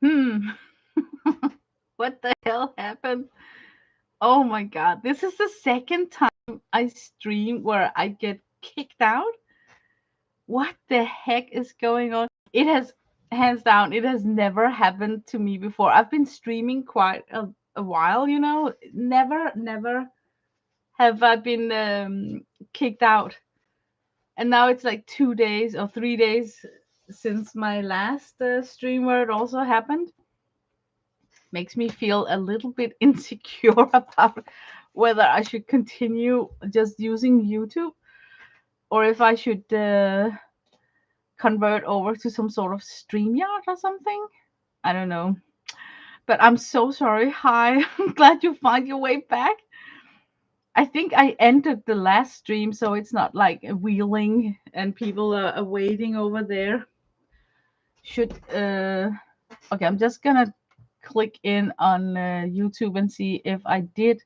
Hmm. What the hell happened? Oh my god. This is the second time I stream where I get kicked out. What the heck is going on? It has, hands down, it has never happened to me before. I've been streaming quite a while, you know. Never have I been kicked out. And now it's like 2 days or 3 days since my last stream where it also happened. Makes me feel a little bit insecure about whether I should continue just using YouTube or if I should convert over to some sort of StreamYard or something. I don't know. But I'm so sorry. Hi, I'm glad you find your way back. I think I entered the last stream, so it's not like wheeling and people are waiting over there. Should okay, I'm just gonna click in on YouTube and see if I did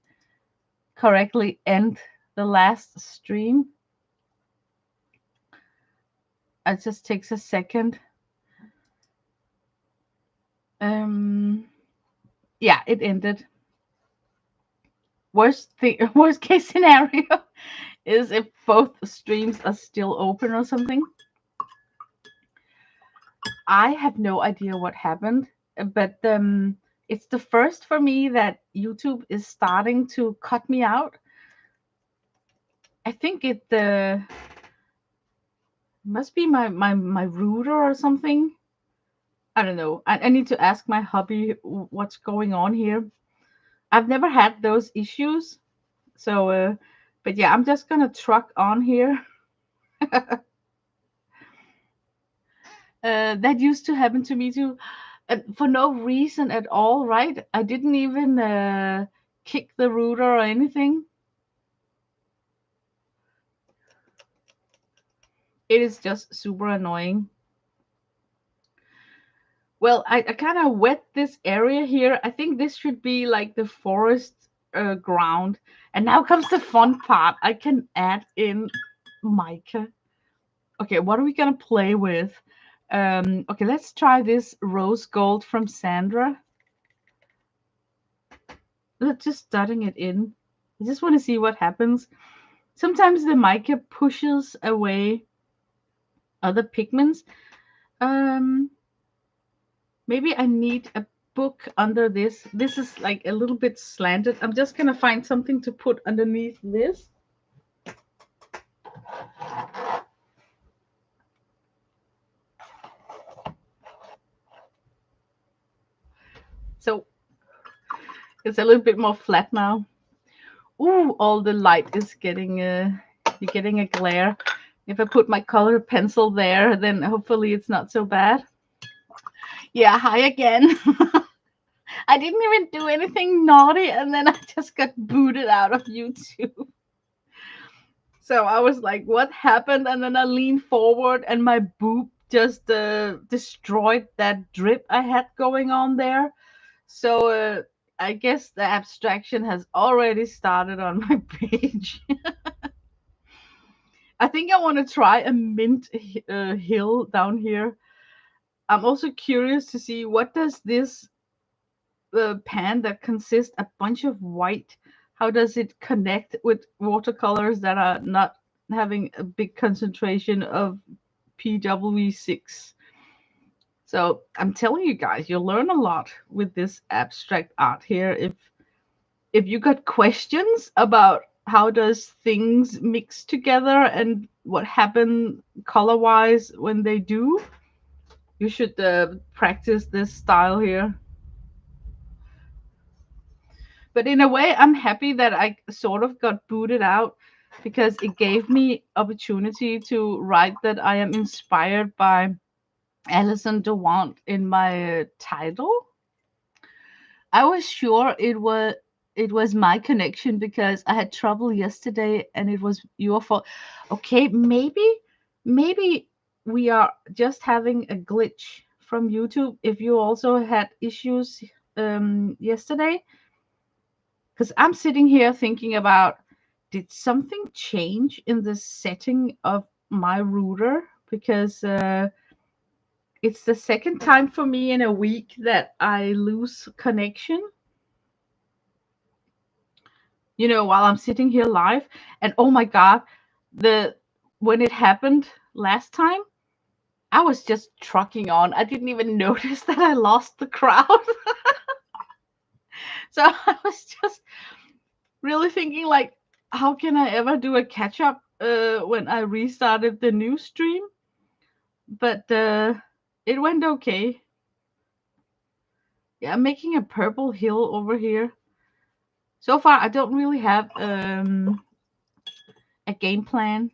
correctly end the last stream. It just takes a second. Um, yeah, it ended. Worst case scenario is if both streams are still open or something. I have no idea what happened, but it's the first for me that YouTube is starting to cut me out. I think it must be my router or something. I don't know. I need to ask my hubby what's going on here. I've never had those issues. So, but yeah, I'm just gonna truck on here. That used to happen to me too, for no reason at all, right? I didn't even kick the router or anything. It is just super annoying. Well, I kind of wet this area here. I think this should be like the forest ground. And now comes the fun part. I can add in mica. Okay, what are we gonna play with? Okay, let's try this rose gold from Sandra. Let's just dotting it in. I just want to see what happens. Sometimes the mica pushes away other pigments. Um, Maybe I need a book under this. This is like a little bit slanted. I'm just gonna find something to put underneath this. So it's a little bit more flat now. Ooh, all the light is getting you're getting a glare. If I put my color pencil there, then hopefully it's not so bad. Yeah, hi again. I didn't even do anything naughty, and then I just got booted out of YouTube. So I was like, what happened? And then I leaned forward, and my boob just destroyed that drip I had going on there. So I guess the abstraction has already started on my page. I think I want to try a mint hill down here. I'm also curious to see what does this pan that consists a bunch of white, how does it connect with watercolors that are not having a big concentration of PW6? So I'm telling you guys, you'll learn a lot with this abstract art here. If you got questions about how does things mix together and what happen color wise when they do, you should practice this style here. But in a way, I'm happy that I sort of got booted out because it gave me opportunity to write that I am inspired by Alison Dawrant in my title. I was sure it was my connection because I had trouble yesterday and it was your fault. Okay, maybe we are just having a glitch from YouTube. If you also had issues yesterday, because I'm sitting here thinking about, did something change in the setting of my router? Because It's the second time for me in a week that I lose connection, while I'm sitting here live. And oh my God, the when it happened last time, I was just trucking on. I didn't even notice that I lost the crowd. So I was just really thinking like, how can I ever do a catch up when I restarted the new stream? But it went okay. Yeah, I'm making a purple hill over here. So far, I don't really have a game plan,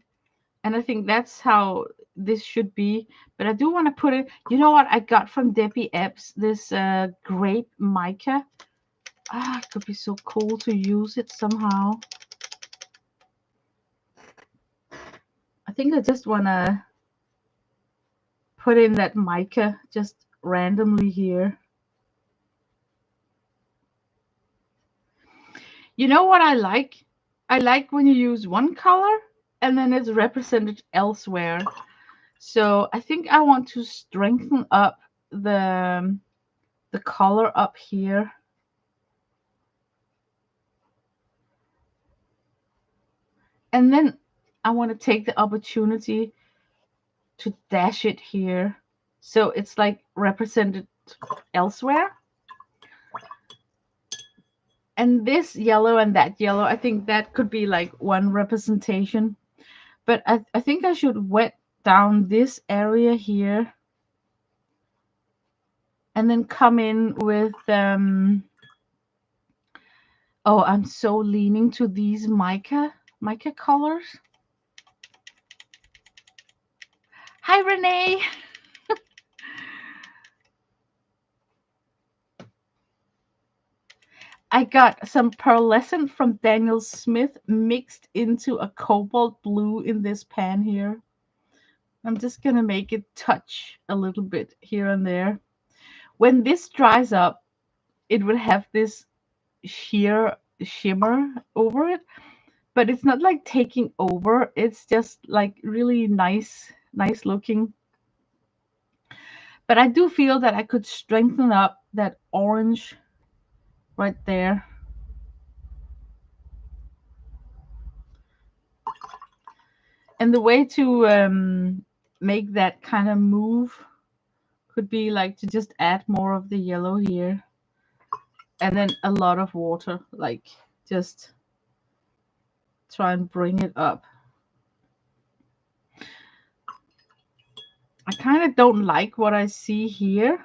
and I think that's how this should be. But I do want to put it. You know what I got from Debbie Epps? This grape mica. It could be so cool to use it somehow. I think I just want to put in that mica just randomly here. You know what I like? I like when you use one color and then it's represented elsewhere. So I think I want to strengthen up the color up here. And then I want to take the opportunity to dash it here. So it's like represented elsewhere. And this yellow and that yellow, I think that could be like one representation. But I think I should wet down this area here and then come in with oh, I'm so leaning to these mica colors. Hi Renee. I got some pearlescent from Daniel Smith mixed into a cobalt blue in this pan here. I'm just gonna make it touch a little bit here and there. When this dries up, it will have this sheer shimmer over it, but it's not like taking over. It's just like really nice looking. But I do feel that I could strengthen up that orange right there. And the way to make that kind of move could be like to just add more of the yellow here and then a lot of water, like just try and bring it up. I kind of don't like what I see here.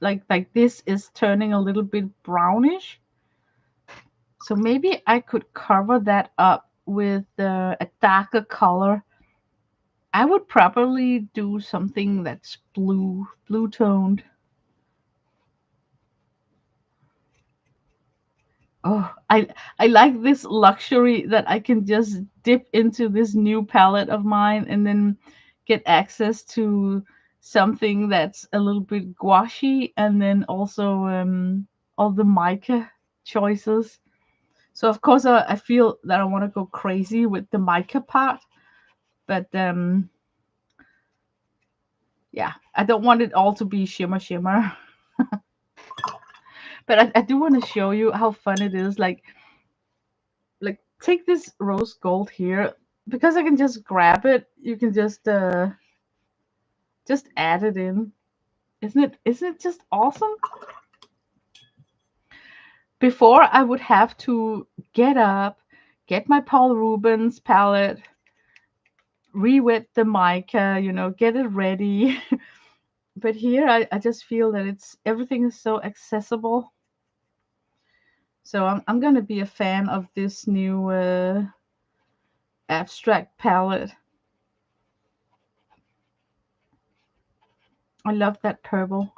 Like this is turning a little bit brownish. So maybe I could cover that up with a darker color. I would probably do something that's blue toned. Oh, I like this luxury that I can just dip into this new palette of mine and then get access to something that's a little bit gouache and then also all the mica choices. So of course I feel that I want to go crazy with the mica part, but yeah, I don't want it all to be shimmer. But I do want to show you how fun it is. Like take this rose gold here because I can just grab it. You can just add it in. Isn't it just awesome? Before I would have to get up, get my Paul Rubens palette, re-wet the mica, get it ready. But here I just feel that everything is so accessible. So I'm gonna be a fan of this new abstract palette. I love that purple.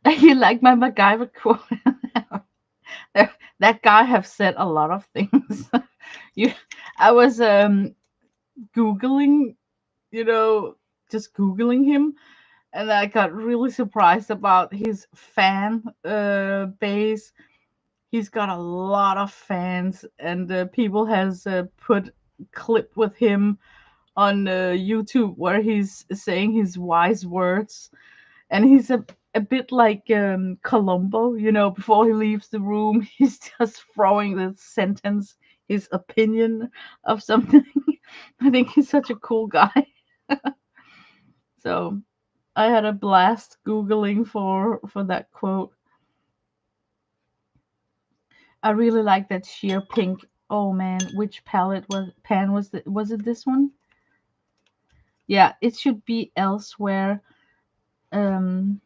You like my MacGyver quote? That guy have said a lot of things. you, I was googling, just googling him, and I got really surprised about his fan base. He's got a lot of fans, and people has put clip with him on YouTube where he's saying his wise words, and he's a bit like Columbo, before he leaves the room, he's just throwing this sentence, his opinion of something. I think he's such a cool guy. So I had a blast googling for that quote. I really like that sheer pink. Oh man, which palette was it this one? Yeah, it should be elsewhere. Um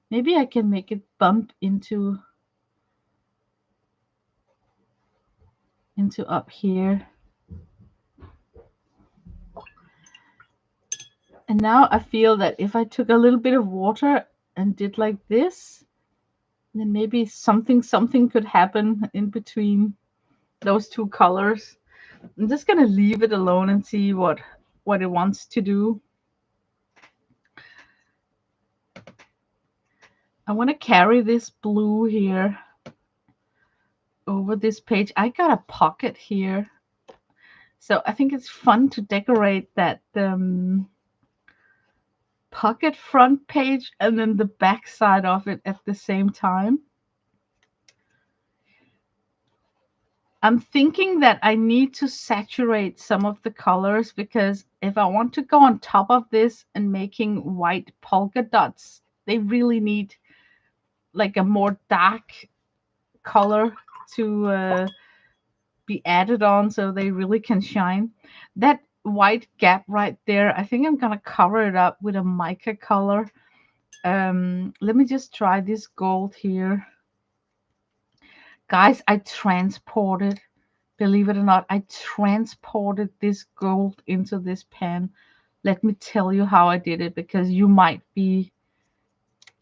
Maybe I can make it bump into up here. And now I feel that if I took a little bit of water and did like this, then maybe something could happen in between those two colors. I'm just gonna leave it alone and see what it wants to do. I want to carry this blue here over this page. I got a pocket here, so I think it's fun to decorate that pocket front page and then the back side of it at the same time. I'm thinking that I need to saturate some of the colors, because if I want to go on top of this and making white polka dots, they really need like a more dark color to be added on so they really can shine. That white gap right there, I think I'm gonna cover it up with a mica color. Let me just try this gold here. Guys, I transported, believe it or not, I transported this gold into this pan. Let me tell you how I did it, because you might be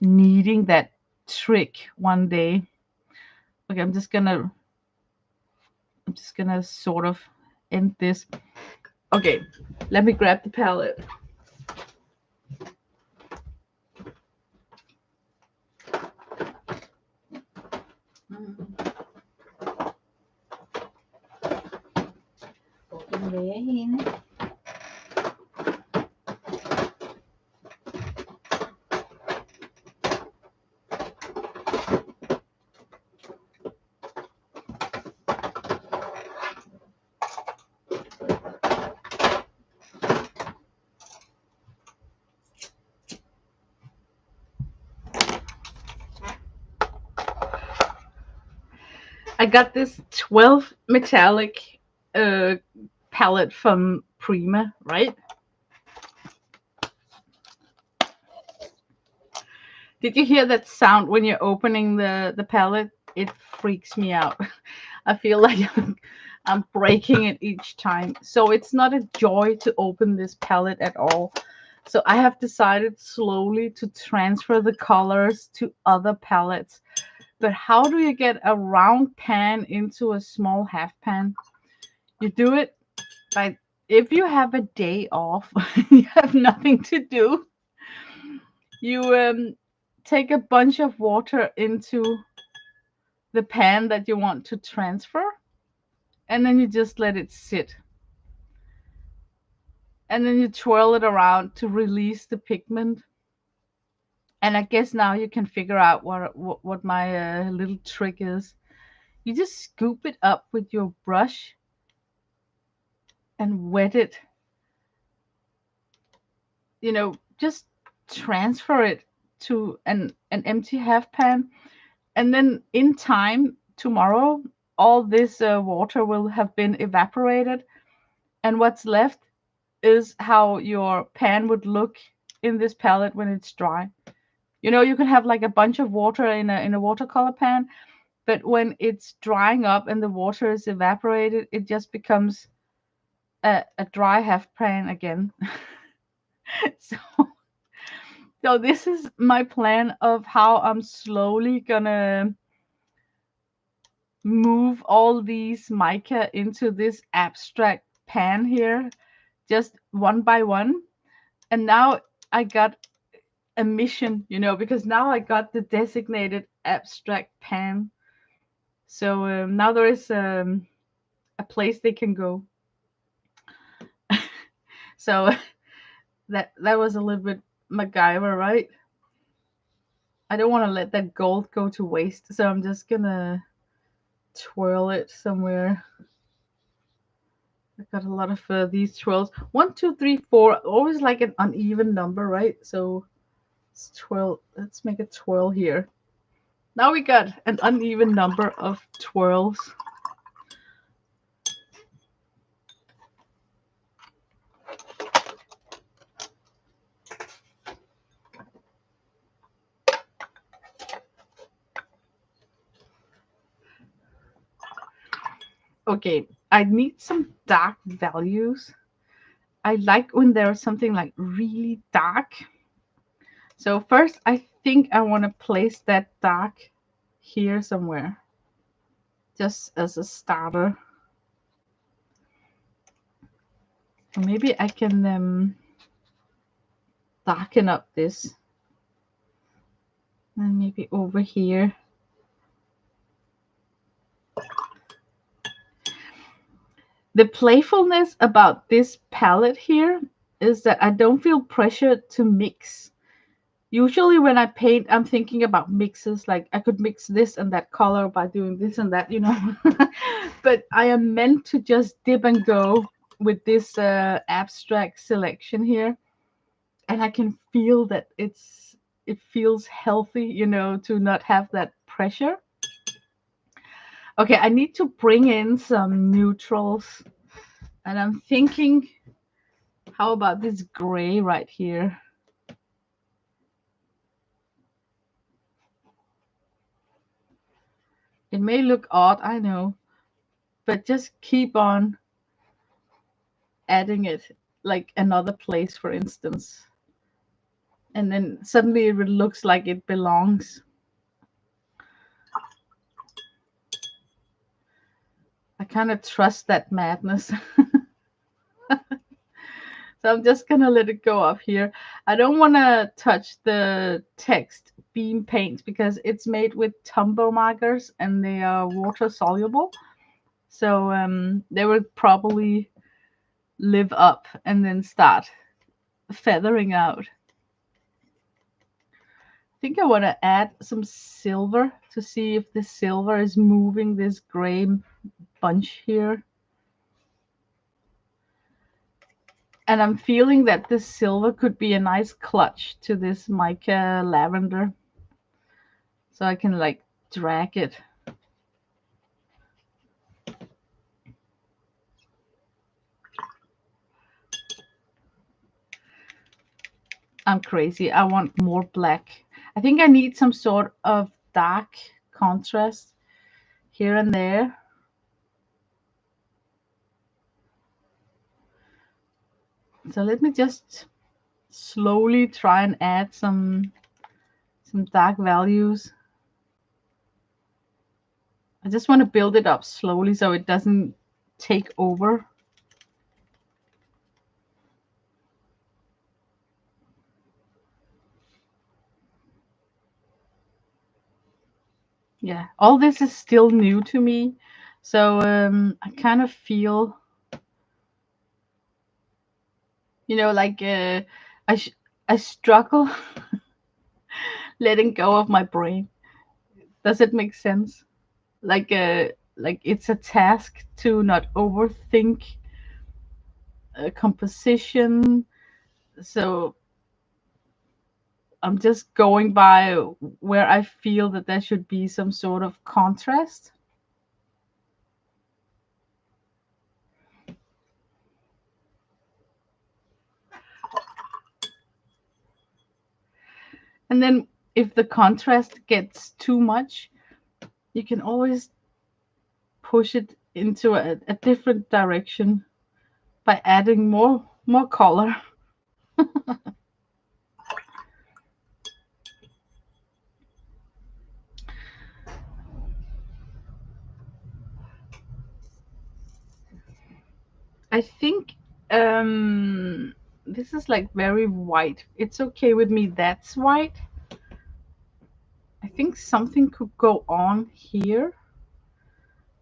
needing that trick one day. Okay, I'm just gonna sort of end this. Okay, let me grab the palette. I got this 12 metallic uh, palette from Prima, right? Did you hear that sound when you're opening the palette? It freaks me out. I feel like I'm breaking it each time. So it's not a joy to open this palette at all. So I have decided slowly to transfer the colors to other palettes. But how do you get a round pan into a small half pan? You do it by, if you have a day off, you have nothing to do, you take a bunch of water into the pan that you want to transfer, and then you just let it sit. And then you twirl it around to release the pigment. And I guess now you can figure out what my little trick is. You just scoop it up with your brush and wet it. Just transfer it to an empty half pan. And then in time, tomorrow, all this water will have been evaporated. And what's left is how your pan would look in this palette when it's dry. You can have like a bunch of water in a watercolor pan, but when it's drying up and the water is evaporated, it just becomes a dry half pan again. so so this is my plan of how I'm slowly gonna move all these mica into this abstract pan here, just one by one. And now I got a mission, because now I got the designated abstract pan. So now there is a place they can go. So that was a little bit MacGyver, right? I don't want to let that gold go to waste, so I'm just gonna twirl it somewhere. I've got a lot of these twirls. 1, 2, 3, 4. Always like an uneven number, right? So let's twirl. Let's make a twirl here. Now we got an uneven number of twirls. Okay, I need some dark values. I like when there's something like really dark. So first, I think I want to place that dark here somewhere, just as a starter. Or maybe I can darken up this. And maybe over here. The playfulness about this palette here is that I don't feel pressure to mix. Usually when I paint, I'm thinking about mixes, like I could mix this and that color by doing this and that, you know. But I am meant to just dip and go with this abstract selection here. And I can feel that it feels healthy, you know, to not have that pressure. Okay, I need to bring in some neutrals. And I'm thinking, how about this gray right here? It may look odd, I know, but just keep on adding it, like another place, for instance. And then suddenly it looks like it belongs. I kind of trust that madness. So I'm just gonna let it go up here. I don't want to touch the text beam paint because it's made with Tombow markers and they are water soluble. So they will probably live up and then start feathering out. I think I want to add some silver to see if the silver is moving this gray bunch here. And I'm feeling that this silver could be a nice clutch to this mica lavender. So I can like drag it. I'm crazy. I want more black. I think I need some sort of dark contrast here and there. So let me just slowly try and add some dark values. I just want to build it up slowly so it doesn't take over. Yeah, all this is still new to me. So I kind of feel, you know, like I struggle letting go of my brain. Does it make sense? Like it's a task to not overthink composition. So I'm just going by where I feel that there should be some sort of contrast. And then if the contrast gets too much, you can always push it into a different direction by adding more color. I think this is like very white. It's okay with me. That's white. I think something could go on here.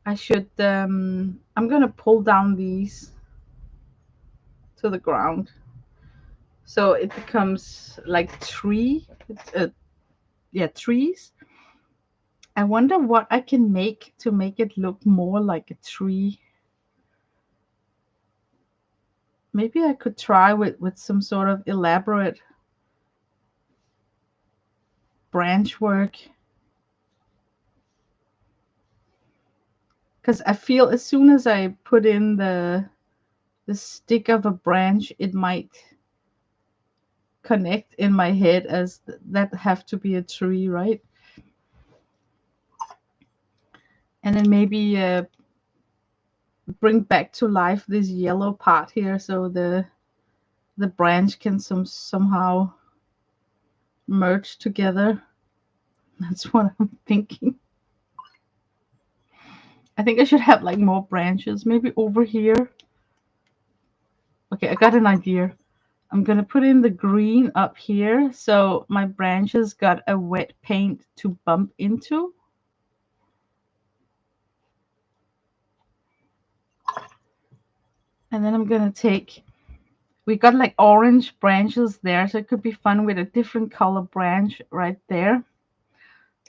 I'm gonna pull down these to the ground. So it becomes like tree, yeah, trees. I wonder what I can make to make it look more like a tree. Maybe I could try with some sort of elaborate branch work. Because I feel as soon as I put in the stick of a branch, it might connect in my head as that have to be a tree, right? And then maybe bring back to life this yellow part here, so the branch can somehow merge together. That's what I'm thinking. I think I should have like more branches, maybe over here. Okay, I got an idea. I'm gonna put in the green up here so my branches got a wet paint to bump into. And then I'm gonna take, we got like orange branches there, so it could be fun with a different color branch right there.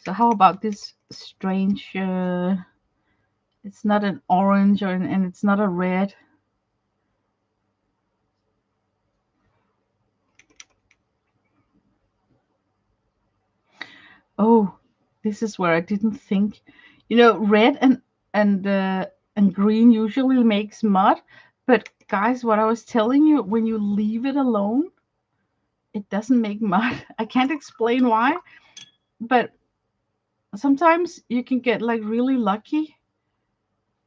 So how about this strange, it's not an orange and it's not a red. Oh, this is where I didn't think. You know, red and green usually makes mud, but guys, what I was telling you, when you leave it alone, it doesn't make mud. I can't explain why, but sometimes you can get like really lucky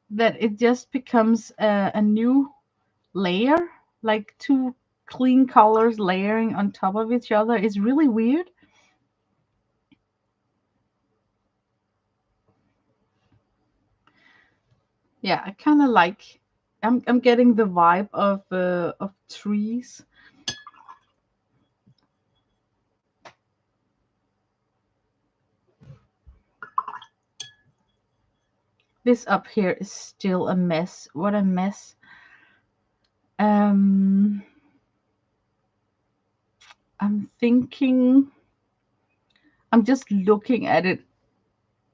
that it just becomes a new layer, like two clean colors layering on top of each other. It's really weird. Yeah, I kind of like. I'm getting the vibe of trees. This up here is still a mess. What a mess. Um, I'm thinking. I'm just looking at it.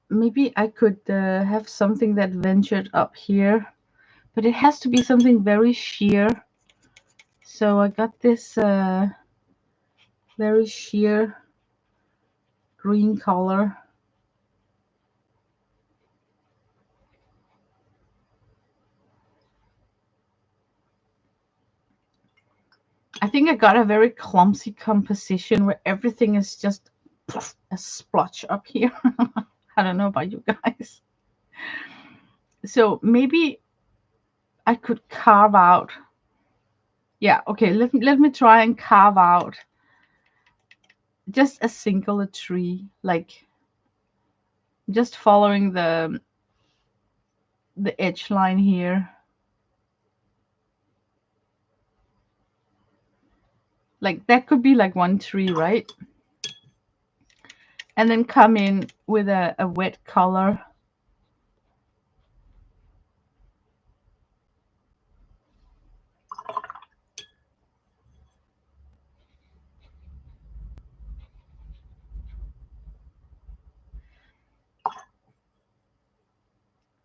Maybe I could have something that ventured up here, but it has to be something very sheer. So I got this very sheer green color. I think I got a very clumsy composition where everything is just a splotch up here. I don't know about you guys. So maybe I could carve out. Yeah, okay, let me try and carve out just a single tree, like just following the edge line here. Like that could be like one tree, right? And then come in with a wet color.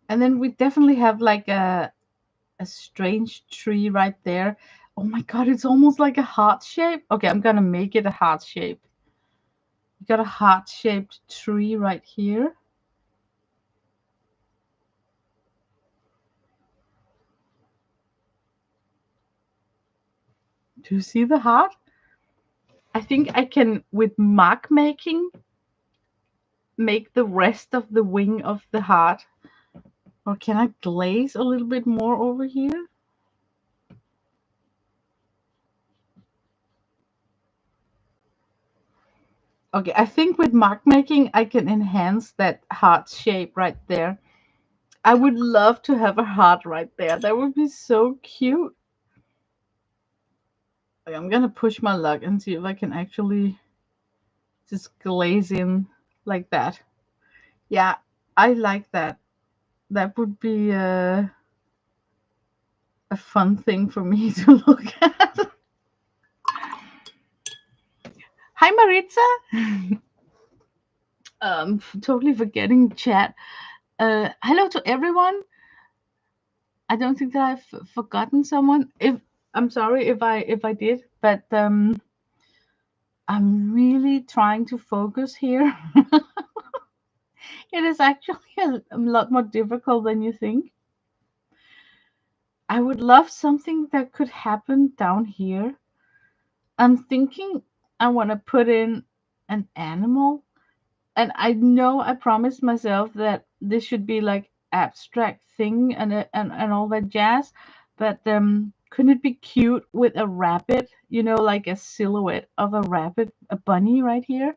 And then we definitely have like a strange tree right there. Oh my god, it's almost like a heart shape. Okay, I'm gonna make it a heart shape. You got a heart shaped tree right here. Do you see the heart? I think I can, with mark making, make the rest of the wing of the heart. Or can I glaze a little bit more over here? Okay, I think with mark making, I can enhance that heart shape right there. I would love to have a heart right there. That would be so cute. Okay, I'm gonna push my luck and see if I can actually just glaze in like that. Yeah, I like that. That would be a fun thing for me to look at. Hi, Maritza. Totally forgetting chat. Hello to everyone. I don't think that I've forgotten someone. If I'm sorry if I did, but I'm really trying to focus here. It is actually a lot more difficult than you think. I would love something that could happen down here. I'm thinking I want to put in an animal, and I know I promised myself that this should be like abstract thing and all that jazz, but couldn't it be cute with a rabbit? Like a silhouette of a rabbit, a bunny right here.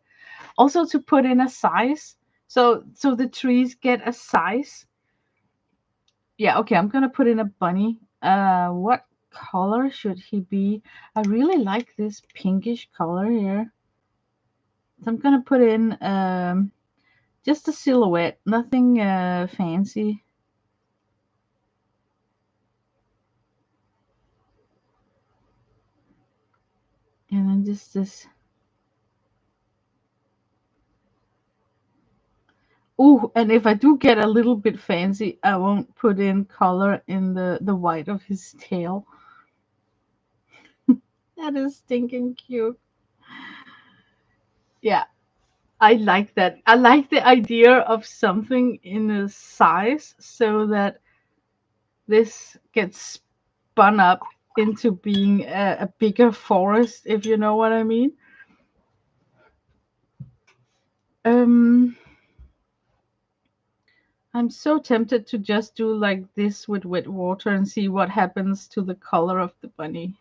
Also to put in a size, so the trees get a size. Yeah, okay, I'm gonna put in a bunny. What color should he be? I really like this pinkish color here. So I'm gonna put in just a silhouette, nothing fancy. And then just this. Ooh, and if I do get a little bit fancy, I won't put in color in the white of his tail. That is stinking cute. Yeah, I like that. I like the idea of something in a size so that this gets spun up into being a bigger forest, if you know what I mean. Um, I'm so tempted to just do like this with wet water and see what happens to the color of the bunny.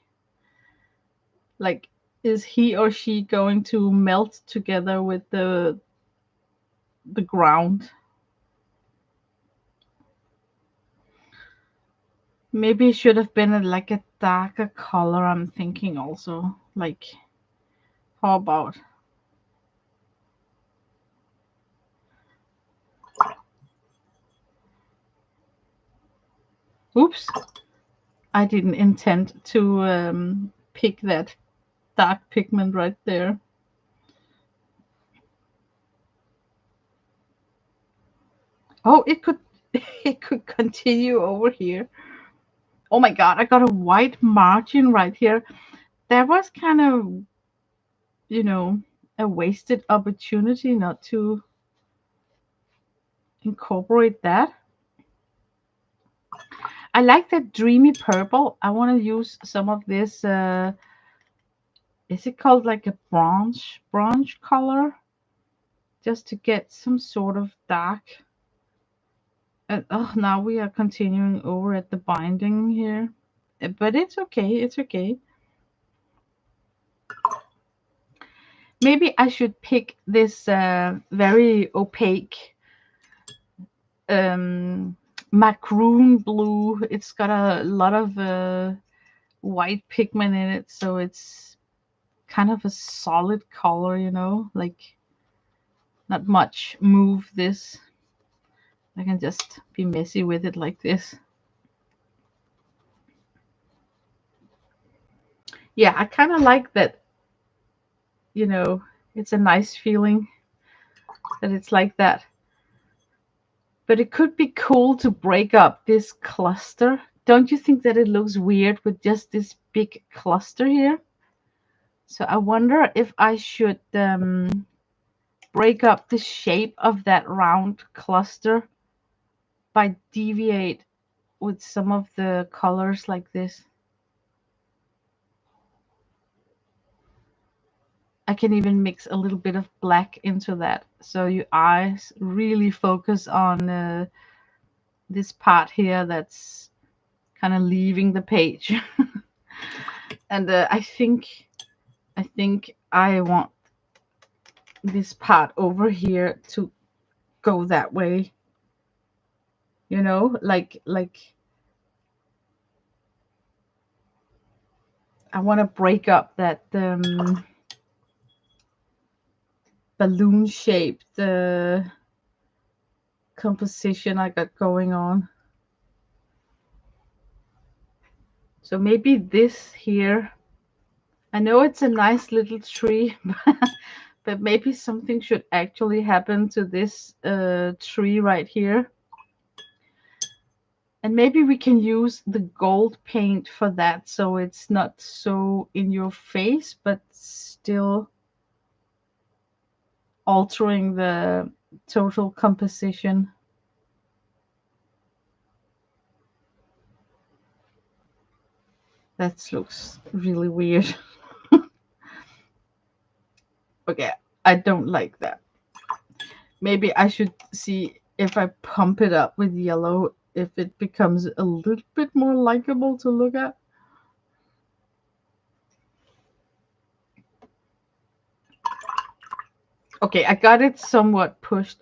Like, is he or she going to melt together with the ground? Maybe it should have been like a darker color. I'm thinking also. Like, how about? Oops, I didn't intend to pick that dark pigment right there. Oh, it could it could continue over here. Oh my god, I got a white margin right here. That was kind of, you know, a wasted opportunity not to incorporate that. I like that dreamy purple. I want to use some of this is it called like a bronze color, just to get some sort of dark. And oh, now we are continuing over at the binding here. But it's okay. It's okay. Maybe I should pick this very opaque um, macaroon blue. It's got a lot of white pigment in it, so it's kind of a solid color, like not much move this. I can just be messy with it like this. Yeah, I kind of like that, you know, it's a nice feeling that it's like that. But it could be cool to break up this cluster. Don't you think that it looks weird with just this big cluster here? So I wonder if I should break up the shape of that round cluster by deviate with some of the colors like this. I can even mix a little bit of black into that. So your eyes really focus on this part here that's kind of leaving the page. And I think I want this part over here to go that way. Like I want to break up that balloon shaped composition I got going on. So maybe this here. I know it's a nice little tree, but maybe something should actually happen to this tree right here. And maybe we can use the gold paint for that, so it's not so in your face, but still altering the total composition. That looks really weird. Okay, I don't like that. Maybe I should see if I pump it up with yellow, if it becomes a little bit more likable to look at. Okay, I got it somewhat pushed,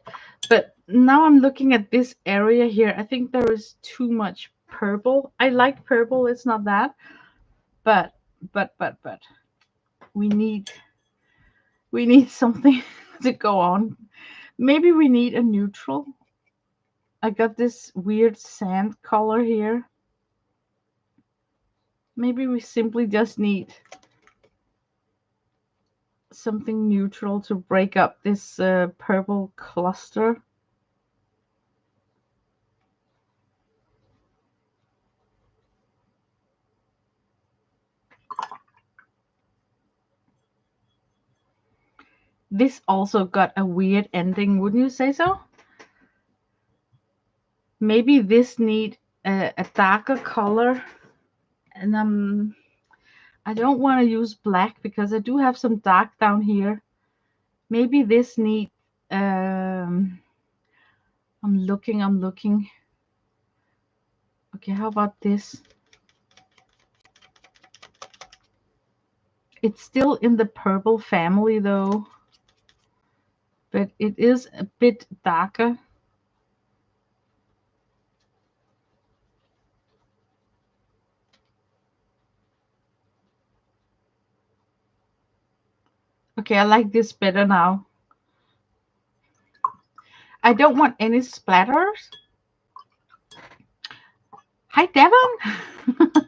but now I'm looking at this area here. I think there is too much purple. I like purple, it's not that, but but we need something to go on. Maybe we need a neutral. I got this weird sand color here. Maybe we simply just need something neutral to break up this purple cluster. This also got a weird ending, wouldn't you say so? Maybe this need a darker color, and I don't want to use black because I do have some dark down here. Maybe this need I'm looking. Okay, how about this? It's still in the purple family though, but it is a bit darker. Okay, I like this better now. I don't want any splatters. Hi, Devon.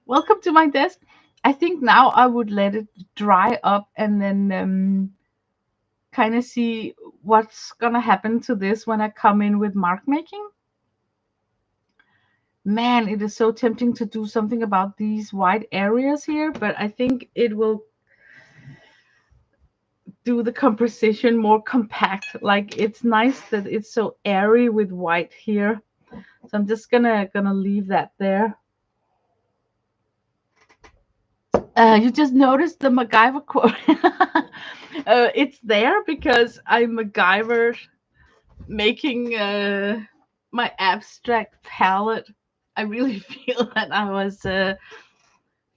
Welcome to my desk. I think now I would let it dry up and then kind of see what's gonna happen to this when I come in with mark making. Man, it is so tempting to do something about these white areas here, but I think it will do the composition more compact. Like, it's nice that it's so airy with white here. So I'm just gonna leave that there. You just noticed the MacGyver quote. It's there because I MacGyvered making my abstract palette. I really feel that I was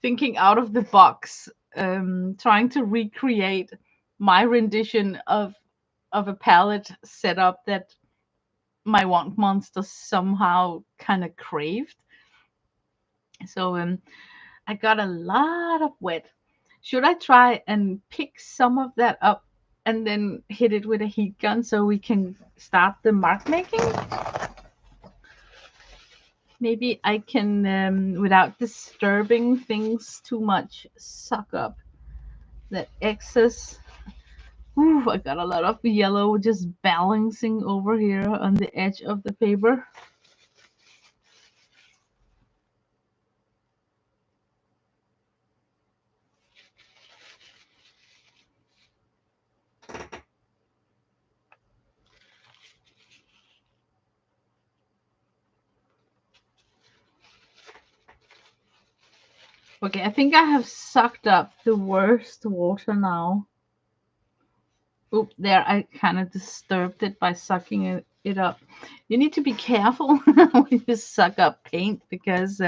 thinking out of the box, trying to recreate my rendition of a palette setup that my want monster somehow kind of craved. So I got a lot of wet. Should I try and pick some of that up and then hit it with a heat gun so we can start the mark making? Maybe I can, without disturbing things too much, suck up that excess. Ooh, I got a lot of yellow just balancing over here on the edge of the paper. Okay, I think I have sucked up the worst water now. Oop, there, I kind of disturbed it by sucking it up. You need to be careful when you suck up paint because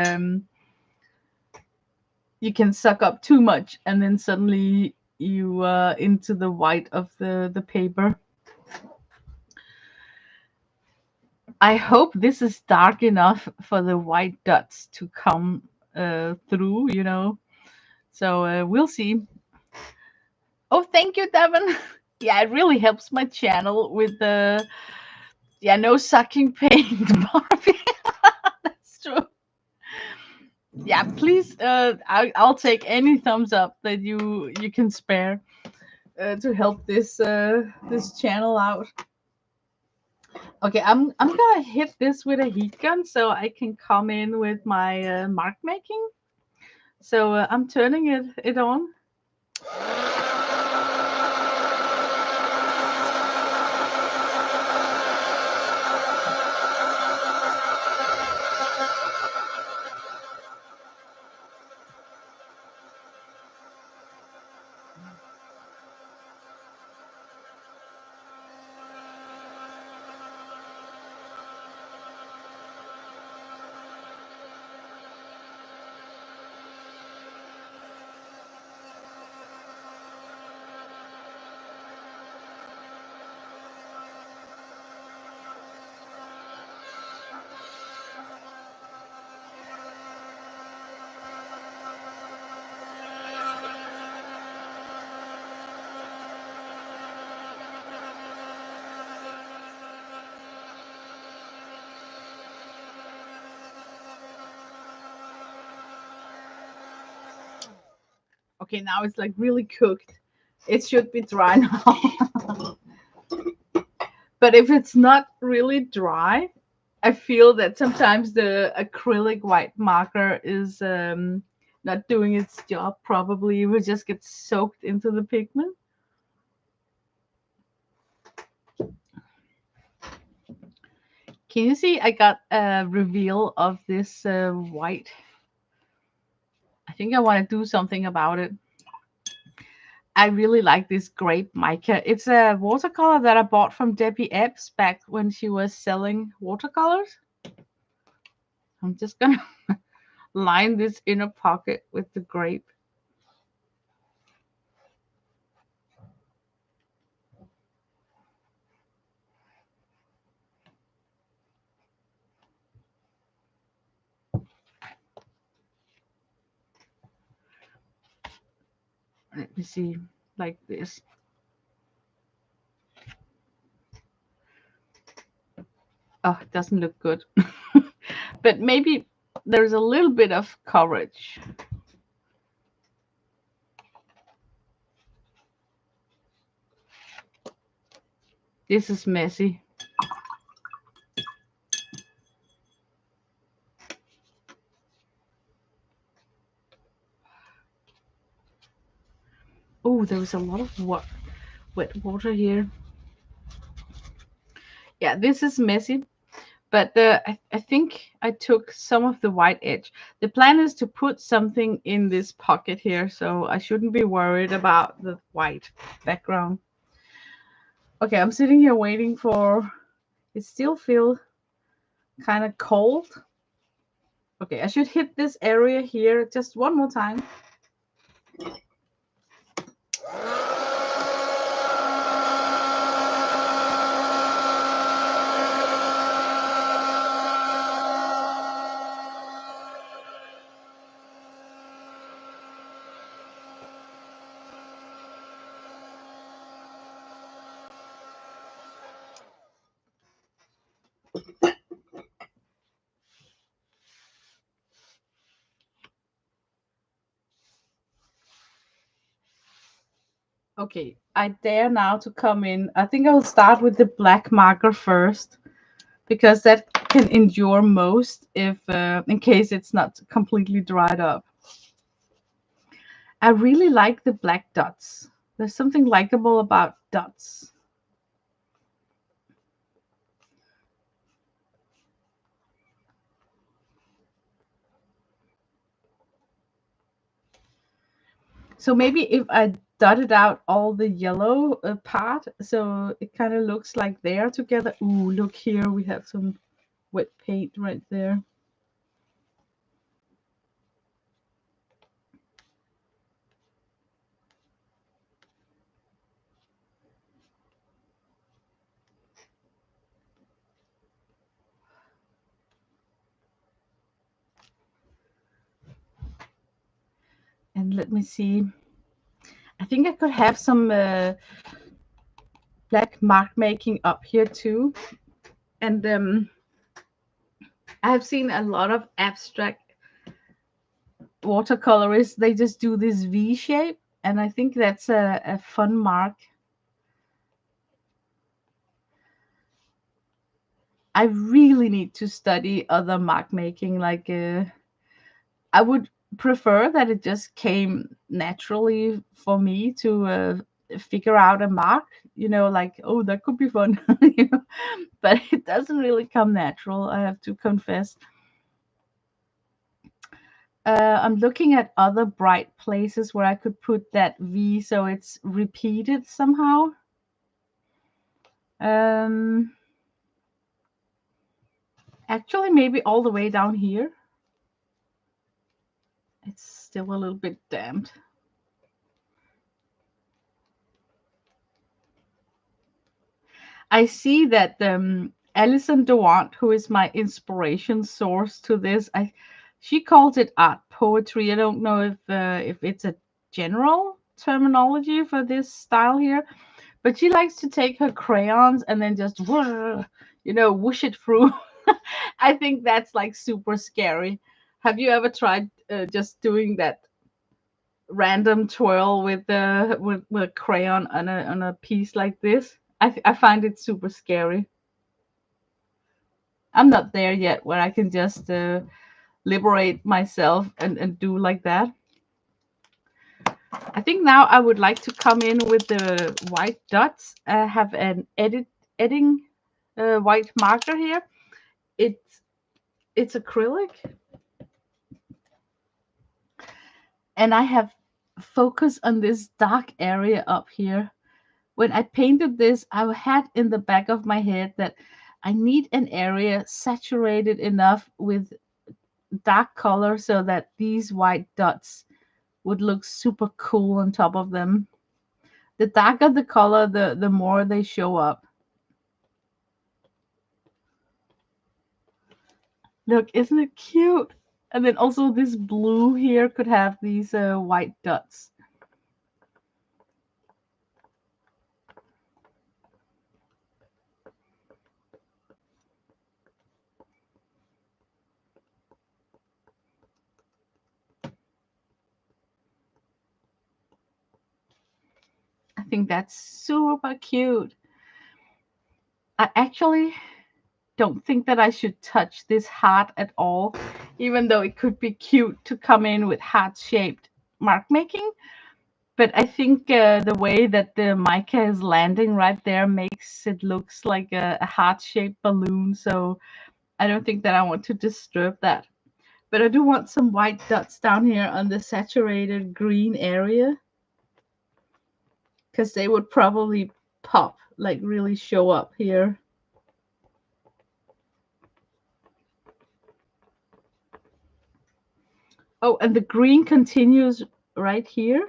you can suck up too much and then suddenly you into the white of the paper. I hope this is dark enough for the white dots to come through, you know. So we'll see. Oh, thank you, Devon. Yeah, it really helps my channel with the no sucking paint, Barbie. That's true. Yeah, please. I'll take any thumbs up that you can spare to help this channel out. Okay, I'm gonna hit this with a heat gun so I can come in with my mark making. So I'm turning it on. Okay, now it's like really cooked. It should be dry now. But if it's not really dry, I feel that sometimes the acrylic white marker is not doing its job. Probably it will just get soaked into the pigment. Can you see I got a reveal of this white? I think I want to do something about it. I really like this grape mica. It's a watercolor that I bought from Debbie Epps back when she was selling watercolors. I'm just gonna line this inner pocket with the grape. Let me see, like this. Oh, it doesn't look good. But maybe there's a little bit of coverage. This is messy. Oh, there was a lot of wet water here. Yeah, this is messy. But I think I took some of the white edge. The plan is to put something in this pocket here, so I shouldn't be worried about the white background. Okay, I'm sitting here waiting for it. Still feel kind of cold. Okay, I should hit this area here just one more time. Okay, I dare now to come in. I think I'll start with the black marker first because that can endure most if in case it's not completely dried up. I really like the black dots. There's something likable about dots. So maybe if I dotted out all the yellow part, so it kind of looks like they're together. Ooh, look here, we have some wet paint right there. And let me see. I think I could have some black mark making up here too. And I have seen a lot of abstract watercolorists, they just do this V shape, and I think that's a fun mark. I really need to study other mark making. Like, I would prefer that it just came naturally for me to figure out a mark. Like, oh, that could be fun. But it doesn't really come natural, I have to confess. I'm looking at other bright places where I could put that V so it's repeated somehow. Um, Actually, maybe all the way down here. It's still a little bit damp. I see that Alison Dawrant, who is my inspiration source to this, she calls it art poetry. I don't know if it's a general terminology for this style here, but she likes to take her crayons and then just whoosh it through. I think that's like super scary. Have you ever tried just doing that random twirl with with a crayon on a piece like this? I find it super scary. I'm not there yet where I can just liberate myself and do like that. I think now I would like to come in with the white dots. I have an editing white marker here. It's acrylic, and I have focus on this dark area up here. When I painted this, I had in the back of my head that I need an area saturated enough with dark color so that these white dots would look super cool on top of them. The darker the color, the more they show up. Look, isn't it cute? And then also this blue here could have these white dots. I think that's super cute. I actually don't think that I should touch this heart at all, even though it could be cute to come in with heart-shaped mark making. But I think the way that the mica is landing right there makes it looks like a heart-shaped balloon. So I don't think that I want to disturb that. But I do want some white dots down here on the saturated green area, because they would probably pop, like really show up here. Oh, and the green continues right here.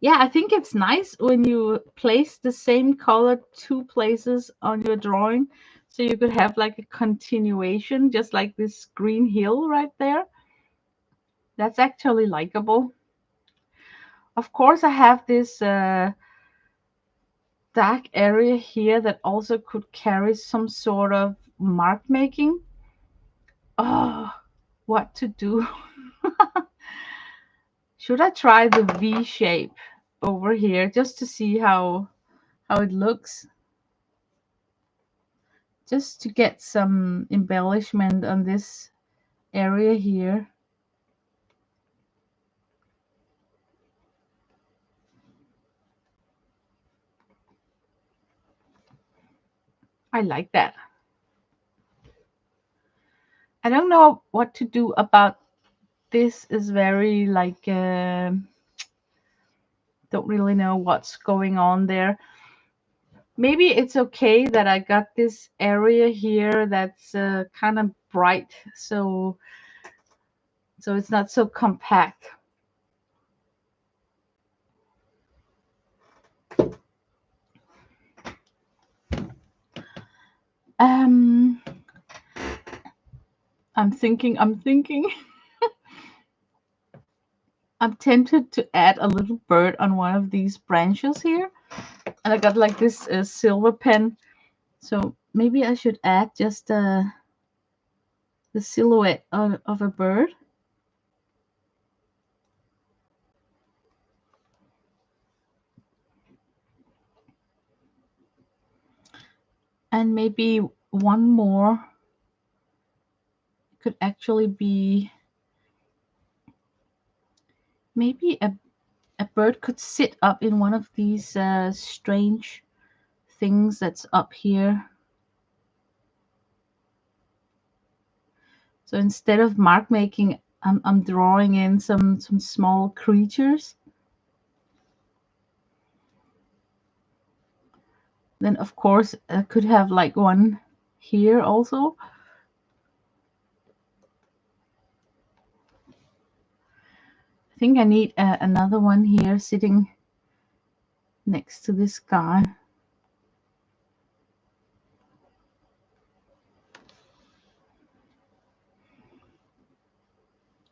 Yeah, I think it's nice when you place the same color two places on your drawing, so you could have like a continuation, just like this green hill right there. That's actually likable. Of course, I have this dark area here that also could carry some sort of mark making. Oh, what to do? Should I try the V shape over here just to see how it looks? Just to get some embellishment on this area here. I like that. I don't know what to do about this. Is very like don't really know what's going on there. Maybe it's okay that I got this area here that's kind of bright, so it's not so compact. Um, I'm thinking. I'm tempted to add a little bird on one of these branches here, and I got like this silver pen, so maybe I should add just the silhouette of a bird. And maybe one more could actually be, maybe a bird could sit up in one of these strange things that's up here. So instead of mark making, I'm drawing in some small creatures. Then of course I could have like one here also. I think I need another one here sitting next to this guy.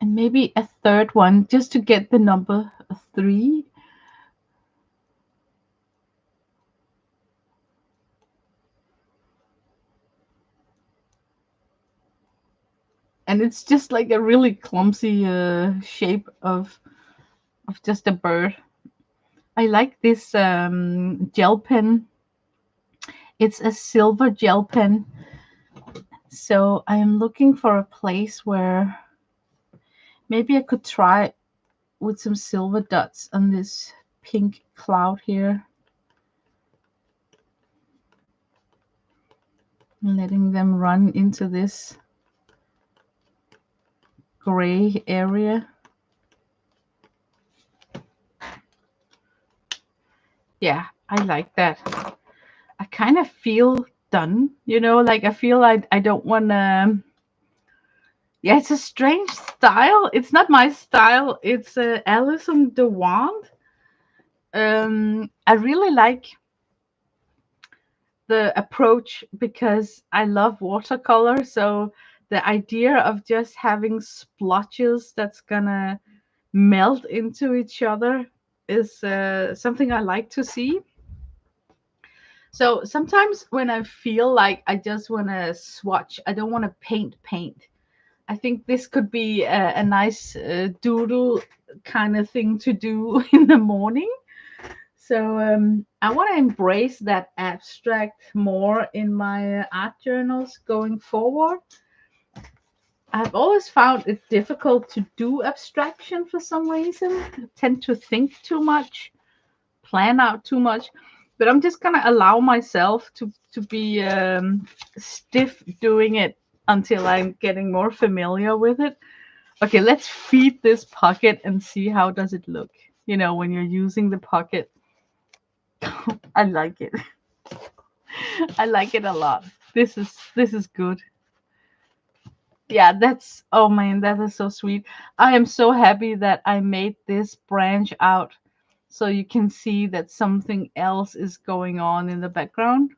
And maybe a third one just to get the number 3. And it's just like a really clumsy shape of just a bird. I like this gel pen. It's a silver gel pen. So I am looking for a place where maybe I could try with some silver dots on this pink cloud here. Letting them run into this gray area. Yeah, I like that. I kind of feel done, like I feel I don't want to. Yeah, it's a strange style. It's not my style. It's Alison Dawrant. I really like the approach because I love watercolor. So the idea of just having splotches that's gonna melt into each other is something I like to see. So sometimes when I feel like I just want to swatch, I don't want to paint. I think this could be a nice doodle kind of thing to do in the morning. So I want to embrace that abstract more in my art journals going forward. I've always found it difficult to do abstraction for some reason. I tend to think too much, plan out too much. But I'm just gonna allow myself to be stiff doing it until I'm getting more familiar with it. Okay, let's feed this pocket and see how does it look. When you're using the pocket. I like it. I like it a lot. This is good. Yeah, oh man, that is so sweet. I am so happy that I made this branch out so you can see that something else is going on in the background.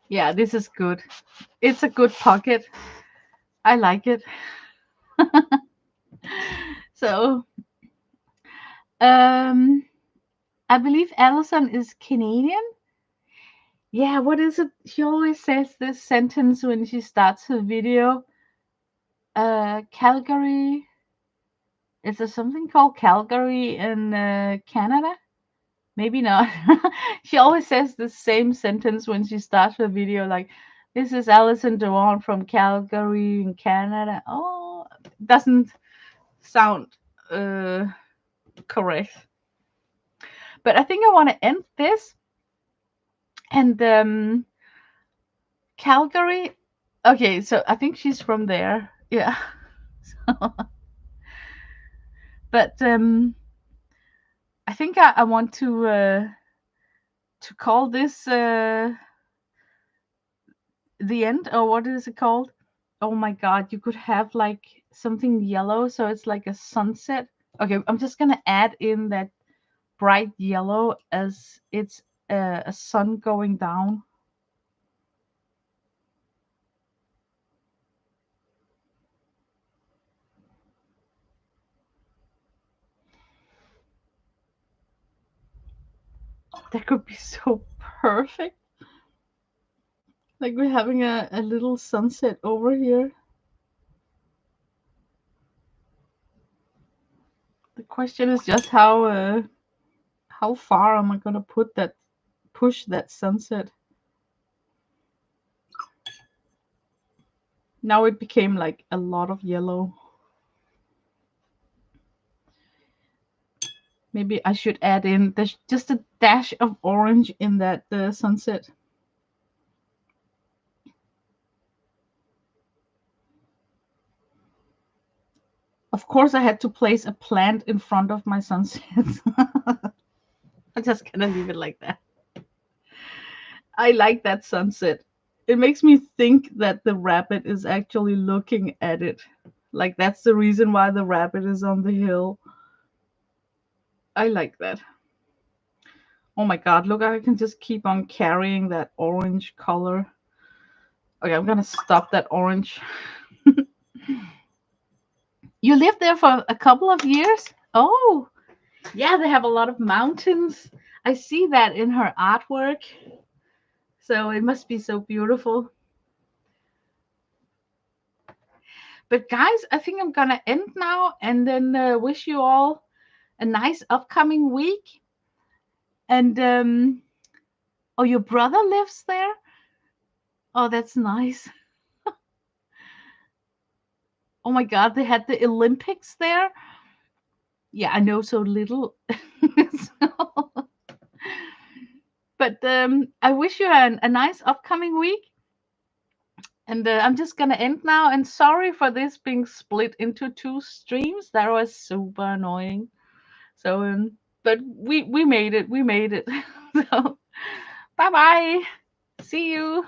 Yeah, this is good. It's a good pocket. I like it. So, um, I believe Alison is Canadian. Yeah, what is it? She always says this sentence when she starts her video. Calgary. Is there something called Calgary in Canada? Maybe not. She always says the same sentence when she starts her video, like, "This is Alison Dawrant from Calgary in Canada." Oh, doesn't sound uh, correct. But I think I want to end this. And Calgary. Okay, so I think she's from there. Yeah. But I think I want to call this the end, or what is it called? Oh my god, you could have like something yellow, so it's like a sunset. Okay, I'm just gonna add in that bright yellow as it's a sun going down. That could be so perfect. Like we're having a little sunset over here. The question is just how far am I gonna push that sunset? Now it became like a lot of yellow. Maybe I should add in there's just a dash of orange in that sunset. Of course, I had to place a plant in front of my sunset. I'm just gonna leave it like that. I like that sunset. It makes me think that the rabbit is actually looking at it. Like that's the reason why the rabbit is on the hill. I like that. Oh my god, look, I can just keep on carrying that orange color. Okay, I'm gonna stop that orange. You lived there for a couple of years? Oh, yeah, they have a lot of mountains. I see that in her artwork. So it must be so beautiful. But guys, I think I'm gonna end now and then wish you all a nice upcoming week. And oh, your brother lives there? Oh, that's nice. Oh my God, they had the Olympics there. Yeah, I know so little. So- but I wish you a nice upcoming week. And I'm just gonna end now. And sorry for this being split into two streams. That was super annoying. So, but we made it. We made it. So, bye bye. See you.